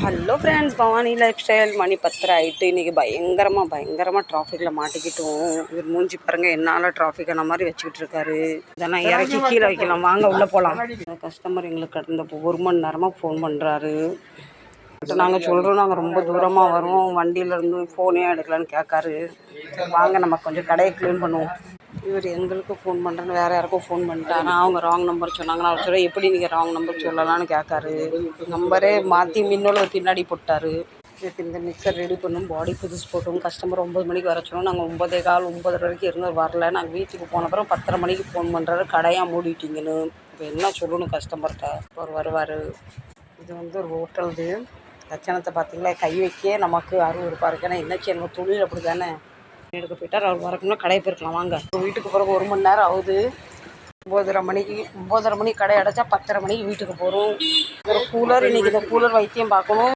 Hello friends, Bhavani lifestyle. மணி 10:30 ஆகிட்டு. இன்றைக்கி பயங்கரமாக டிராஃபிக்கில் மாட்டிக்கிட்டோம். இவர் மூஞ்சி பாருங்கள், என்னால் டிராஃபிக் ஆன மாதிரி வச்சுக்கிட்டு இருக்காரு. இதெல்லாம் இறக்கி கீழே வைக்கலாம், வாங்க உள்ளே போகலாம். கஸ்டமர் எங்களுக்கு கடந்த 1 மணி நேரமாக ஃபோன் பண்ணுறாரு. நாங்கள் சொல்கிறோம், நாங்கள் ரொம்ப தூரமாக வரோம், வண்டியிலேருந்து ஃபோனே எடுக்கலான்னு கேட்காரு. வாங்க நம்ம கொஞ்சம் கடையை க்ளீன் பண்ணுவோம். இவர் எங்களுக்கு ஃபோன் பண்ணுறேன்னு வேறு யாருக்கும் ஃபோன் பண்ணிட்டாங்க. அவங்க ராங் நம்பர் சொன்னாங்க. நான் சொல்ல, எப்படி நீங்கள் ராங் நம்பர் சொல்லலான்னு கேட்காரு. நம்பரே மாற்றி மின்னோல பின்னாடி போட்டார். இதுக்கு இந்த மிக்சர் ரெடி பண்ணும், பாடி புதுசு போட்டோம். கஸ்டமர் 9 மணிக்கு வர சொன்னோம். நாங்கள் 9:15 9:30 வரைக்கும் இருந்தோம், வரல. நாங்கள் வீட்டுக்கு போன அப்புறம் 10:30 மணிக்கு ஃபோன் பண்ணுறாரு, கடையாக மூடிட்டீங்கன்னு. இப்போ என்ன சொல்லணும் கஸ்டமர்கிட்ட? அவர் வருவார். இது ஒரு ஹோட்டல். இது லட்சணத்தை பார்த்தீங்களா? கை வைக்க நமக்கு அருவருப்பாக இருக்கு. ஏன்னா என்ன செய்யணும், தொழில் அப்படி தானே. எடுக்க போயிட்டார். அவர் வரக்குன்னா கடையை போயிருக்கலாம். வாங்க. வீட்டுக்கு போகிறக்கு 1 மணி நேரம் ஆகுது. 9:30 மணிக்கு கடை அடைச்சா 10:30 மணிக்கு வீட்டுக்கு போகிறோம். ஒரு கூலர், இன்றைக்கி இந்த கூலர் வைத்தியம் பார்க்கணும்.